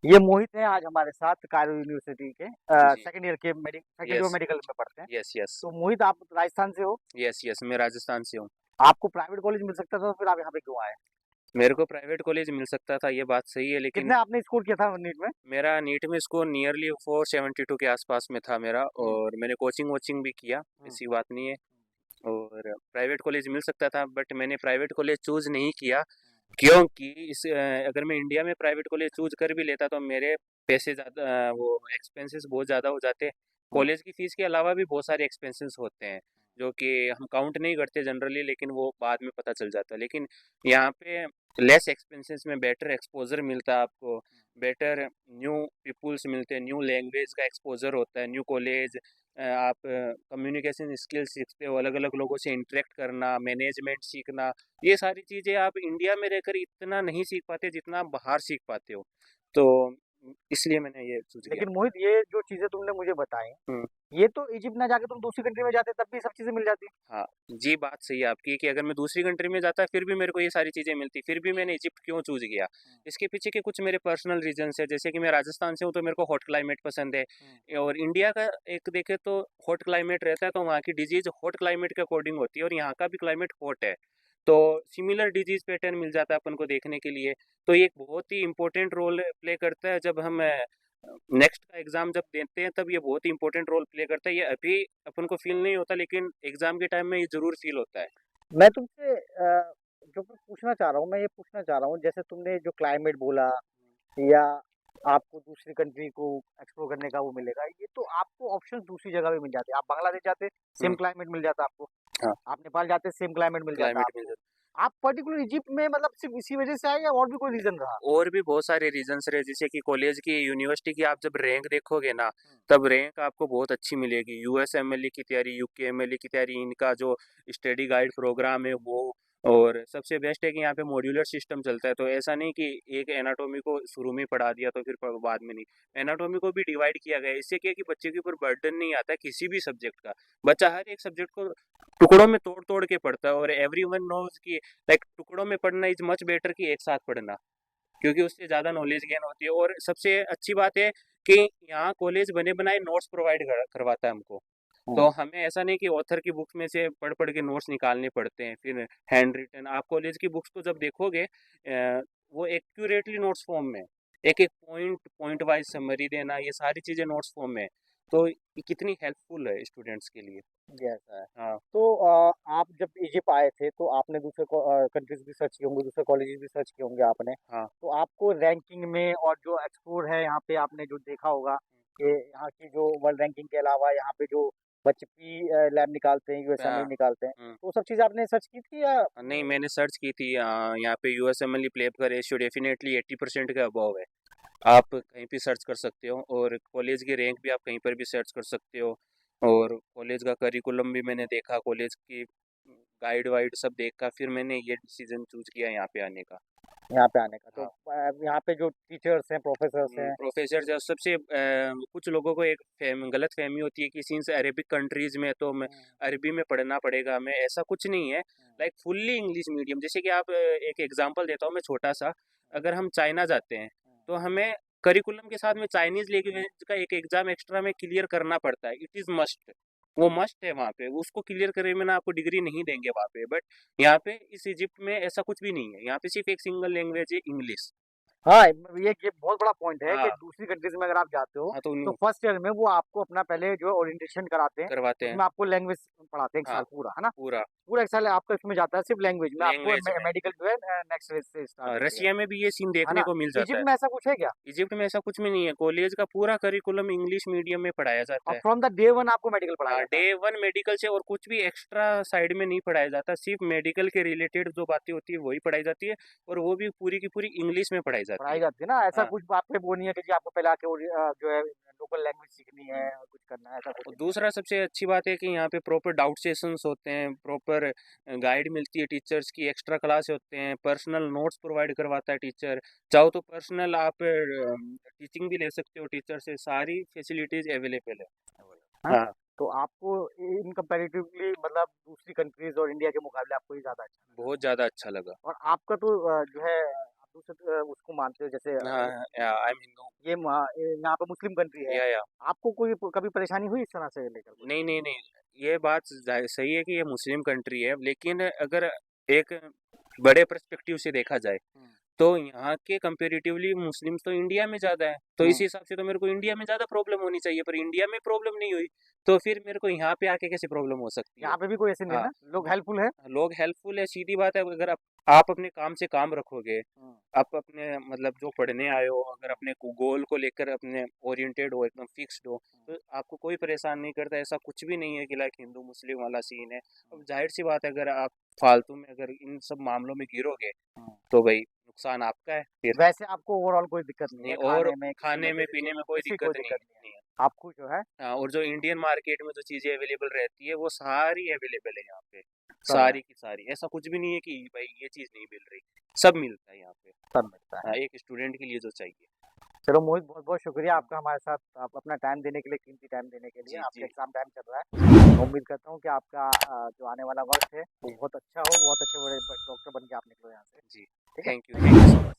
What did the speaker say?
ये मोहित है आज हमारे साथ कायरो यूनिवर्सिटी के जी। Second year yes. मेडिकल में पढ़ते हैं। Yes, yes. तो मोहित, आप राजस्थान से हो। यस, यस, मैं राजस्थान से हूँ। आपको प्राइवेट कॉलेज मिल सकता था, तो फिर आप यहाँ पे क्यों आए? मेरे को प्राइवेट कॉलेज मिल सकता था, ये बात सही है, लेकिन कितने आपने स्कोर किया था नीट में? मेरा नीट में स्कोर नियरली 472 के आसपास में था मेरा, हम्म, और मैंने कोचिंग वोचिंग भी किया, हम्म, ऐसी बात नहीं है। और प्राइवेट कॉलेज मिल सकता था, बट मैंने प्राइवेट कॉलेज चूज़ नहीं किया, क्योंकि अगर मैं इंडिया में प्राइवेट कॉलेज चूज़ कर भी लेता तो मेरे पैसे ज़्यादा, वो एक्सपेंसेस बहुत ज़्यादा हो जाते। हम्म, कॉलेज की फ़ीस के अलावा भी बहुत सारे एक्सपेंसेस होते हैं, जो कि हम काउंट नहीं करते जनरली, लेकिन वो बाद में पता चल जाता है। लेकिन यहाँ पे लेस एक्सपेंसेस में बेटर एक्सपोज़र मिलता है आपको, बेटर न्यू पीपुल्स मिलते हैं, न्यू लैंग्वेज का एक्सपोज़र होता है, न्यू कॉलेज, आप कम्युनिकेशन स्किल्स सीखते हो, अलग-अलग लोगों से इंटरेक्ट करना, मैनेजमेंट सीखना। ये सारी चीज़ें आप इंडिया में रहकर इतना नहीं सीख पाते जितना आप बाहर सीख पाते हो। तो इसलिए मैंने ये चूज़ किया। लेकिन मोहित, ये जो चीजें तुमने मुझे बताई, हुँ। ये तो इजिप्ट ना जाके तुम दूसरी कंट्री में जाते तब भी सब चीजें मिल जाती। हाँ, जी, बात सही है आपकी कि अगर मैं दूसरी कंट्री में जाता फिर भी मेरे को ये सारी चीज़ें मिलती, फिर भी मैंने इजिप्ट क्यों चूज़ किया? हम्म, इसके पीछे के कुछ मेरे पर्सनल रीज़न्स हैं, जैसे कि मैं राजस्थान से हूँ तो मेरे को हॉट क्लाइमेट पसंद है, हम्म, और इंडिया का एक देखें तो हॉट क्लाइमेट रहता है, तो वहाँ की डिज़ीज़ हॉट क्लाइमेट के अकॉर्डिंग होती है, और यहाँ का भी क्लाइमेट हॉट है। तो सिमिलर डिज़ीज़ पैटर्न मिल जाता है अपन को देखने के लिए। तो ये एक बहुत ही इम्पोर्टेंट रोल प्ले करता है, जब हम नेक्स्ट का एग्ज़ाम जब देते हैं तब ये बहुत ही इम्पोर्टेंट रोल प्ले करता है। ये अभी अपन को फ़ील नहीं होता, लेकिन एग्ज़ाम के टाइम में ये ज़रूर फ़ील होता है। मैं तुमसे जो मैं पूछना चाह रहा हूँ, मैं ये पूछना चाह रहा हूँ, जैसे तुमने जो क्लाइमेट बोला, या आपको दूसरी कंट्री को एक्सप्लोर करने का वो मिलेगा, ये तो आपको ऑप्शंस दूसरी जगह भी मिल जाते हैं। आप बांग्लादेश जाते, सेम हुँ, क्लाइमेट मिल जाता आपको। हाँ, आप नेपाल जाते, सेम क्लाइमेट मिल जाता क्लाइमेट में आपको। ज़रूर। आप पर्टिकुलर इजिप्ट में मतलब सिर्फ इसी वजह से आए, या और भी कोई रीजन रहा? और भी बहुत सारे रीज़न्स रहे, जैसे कि कॉलेज की, यूनिवर्सिटी की आप जब रैंक देखोगे ना, हम्म, तब रैंक आपको बहुत अच्छी मिलेगी। यूएसएमएलई की तैयारी, यूकेएमएलई की तैयारी, इनका जो स्टडी गाइड प्रोग्राम है वो, और सबसे बेस्ट है कि यहाँ पे मॉड्यूलर सिस्टम चलता है, तो ऐसा नहीं कि एक एनाटॉमी को शुरू में पढ़ा दिया तो फिर बाद में नहीं। एनाटॉमी को भी डिवाइड किया गया है, इससे क्या है कि बच्चे के ऊपर बर्डन नहीं आता है किसी भी सब्जेक्ट का। बच्चा हर एक सब्जेक्ट को टुकड़ों में तोड़-तोड़ के पढ़ता है, और एवरीवन नोज़ कि लाइक टुकड़ों में पढ़ना इज़ मच बेटर कि एक साथ पढ़ना। क्योंकि उससे ज़्यादा नॉलेज गेन होती है, और सबसे अच्छी बात है कि यहाँ कॉलेज बने बनाए नोट्स प्रोवाइड करवाता है हमको। तो हम्म। हमें ऐसा नहीं कि ऑथर की बुक्स में से पढ़ पढ़ के नोट्स निकालने पड़ते हैं, फिर हैंड रिटन। आप कॉलेज की बुक्स को जब देखोगे, वो एक्यूरेटली नोट्स फॉर्म में, एक एक पॉइंट पॉइंट वाइज समरी देना, ये सारी चीज़ें नोट्स फॉर्म में है। तो ये कितनी हेल्पफुल है स्टूडेंट्स के लिए। ये ऐसा है। हाँ, तो आप जब इजिप्ट आए थे, तो आपने दूसरे कंट्रीज भी सर्च किए होंगे, दूसरे कॉलेजेस भी सर्च किए होंगे आपने। हाँ। तो आपको रैंकिंग में और जो एक्सप्लोर है यहाँ पे, आपने जो देखा होगा कि यहाँ की जो वर्ल्ड रैंकिंग के अलावा यहाँ पे जो बच्चे पी लैब निकालते हैं, यूएसएमएल हाँ, निकालते हैं, हम्म। तो वो सब चीज़ आपने सर्च की थी या? नहीं, मैंने सर्च की थी, यहाँ पे यूएसएमएल प्लेब का रेशियो डेफिनेटली 80% के अबव है। आप कहीं भी सर्च कर सकते हो, और कॉलेज की रैंक भी आप कहीं पर भी सर्च कर सकते हो, और कॉलेज का करिकुलम भी मैंने देखा, कॉलेज की गाइड वाइड सब देखा, फिर मैंने ये डिसीजन चूज किया यहाँ पे आने का। यहाँ पे आने का तो हाँ। यहाँ पे जो टीचर्स हैं, प्रोफेसर्स हैं। प्रोफेसर जो सबसे कुछ लोगों को एक गलत फहमी होती है कि सिंस अरेबिक कंट्रीज में तो मैं हम्म, अरबी में पढ़ना पड़ेगा हमें, ऐसा कुछ नहीं है। हम्म, लाइक फुल्ली इंग्लिश मीडियम, जैसे कि आप एक एग्जांपल देता हूँ मैं छोटा सा। हम्म, अगर हम चाइना जाते हैं हम्म, तो हमें करिकुलम के साथ में चाइनीज लैंग्वेज का एक एग्जाम एक्स्ट्रा में क्लियर करना पड़ता है, इट इज़ मस्ट। वो मस्ट है वहाँ पे, उसको क्लियर करे में ना आपको डिग्री नहीं देंगे वहाँ पे। बट यहाँ पे इस इजिप्ट में ऐसा कुछ भी नहीं है, यहाँ पे सिर्फ एक सिंगल लैंग्वेज है, इंग्लिश। हाँ, ये बहुत बड़ा पॉइंट है कि हाँ। दूसरी कंट्रीज में अगर आप जाते हो, हाँ, तो तो फर्स्ट ईयर में वो आपको अपना पहले जो ओरिएंटेशन कराते हैं, करवाते हैं। उसमें आपको लैंग्वेज पढ़ाते हैं 1 हाँ, साल पूरा, है ना? पूरा पूरा 1 साल आपका इसमें जाता है सिर्फ लैंग्वेज में, आपको लैंग्वेज में। मेडिकल जो है नेक्स्ट फेज से स्टार्ट होती रसिया में भी ये सीन है देखने ना? को मिल जाता है। इजिप्ट में ऐसा कुछ है क्या? इजिप्ट में ऐसा कुछ भी नहीं है, कॉलेज का पूरा करिकुलम इंग्लिश मीडियम में पढ़ाया जाता और है। फ्रॉम द डे वन आपको मेडिकल पढ़ाया हाँ, जाता डे है? वन मेडिकल से, और कुछ भी एक्स्ट्रा साइड में नहीं पढ़ाया जाता, सिर्फ मेडिकल के रिलेटेड जो बातें होती है वही पढ़ाई जाती है, और वो भी पूरी की पूरी इंग्लिश में पढ़ाई जाती पढ़ाई है। जाती है ना? ऐसा हाँ। कुछ आप पे वो नहीं है कि जी आपको पहले आके जो है लोकल लैंग्वेज सीखनी है हम्म। और कुछ करना है, ऐसा कुछ और नहीं है। दूसरा सबसे अच्छी बात है कि यहाँ पे प्रॉपर डाउट सेशंस होते हैं, प्रॉपर गाइड मिलती है टीचर्स की, एक्स्ट्रा क्लास होते हैं, पर्सनल नोट्स प्रोवाइड करवाता है टीचर। चाहो तो पर्सनल आप टीचिंग भी ले सकते हो टीचर से, सारी फैसिलिटीज अवेलेबल है। हाँ? हाँ, तो आपको इन कंपैरेटिवली मतलब दूसरी कंट्रीज और इंडिया के मुकाबले आपको ये ज़्यादा अच्छा लगा। बहुत ज़्यादा अच्छा लगा। और आपका तो जो है दूसरे उसको मानते हो, जैसे आई एम हिंदू। ये यहाँ पे मुस्लिम कंट्री है, या आपको कोई कभी परेशानी हुई इस तरह से लेकर कोई? नहीं नहीं नहीं, ये बात सही है कि ये मुस्लिम कंट्री है, लेकिन अगर एक बड़े पर्सपेक्टिव से देखा जाए हम्म, तो यहाँ के कंपेरेटिवली मुस्लिम्स तो इंडिया में ज़्यादा है, तो इस हम्म, हिसाब से तो मेरे को इंडिया में ज़्यादा प्रॉब्लम होनी चाहिए, पर इंडिया में प्रॉब्लम नहीं हुई, तो फिर मेरे को यहाँ पे आके कैसे प्रॉब्लम हो सकती है। यहाँ पे भी कोई ऐसे नहीं है हाँ, ना, लोग हेल्पफुल है। लोग हेल्पफुल है, सीधी बात है, अगर आप अपने काम से काम रखोगे, हम्म, आप अपने मतलब जो पढ़ने आए हो, अगर अपने गोल को लेकर अपने ओरिएंटेड हो, एकदम फिक्स्ड हो, तो आपको कोई परेशान नहीं करता, ऐसा कुछ भी नहीं है कि लाइक हिंदू मुस्लिम वाला सीन है। अब जाहिर सी बात है, अगर आप फालतू में अगर इन सब मामलों में गिरोगे हम्म। तो भाई नुकसान आपका है फिर। वैसे आपको ओवरऑल कोई दिक्कत नहीं नहीं, है और खाने में, किसी में, खाने में किसी पीने को में कोई किसी दिक्कत कोई नहीं दिक्कत नहीं है, नहीं है। आपको जो है हाँ, और जो इंडियन मार्केट में जो चीज़ें अवेलेबल रहती है वो सारी अवेलेबल है यहाँ पे, सब है, सारी की सारी, ऐसा कुछ भी नहीं है कि भाई ये चीज़ नहीं मिल रही, सब मिलता है यहाँ पे। सब मिलता हाँ, है। एक स्टूडेंट के लिए जो चाहिए। चलो मोहित, बहुत बहुत शुक्रिया हाँ, आपका हमारे साथ, आप अपना टाइम देने के लिए, कीमती टाइम देने के लिए। जी आपका जी एग्जाम टाइम चल रहा है, मैं उम्मीद करता हूँ कि आपका जो आने वाला वक्त है वो बहुत अच्छा हो, बहुत अच्छे बड़े डॉक्टर बन के आप निकलो यहाँ से। जी, ठीक है, थैंक यू सो मच।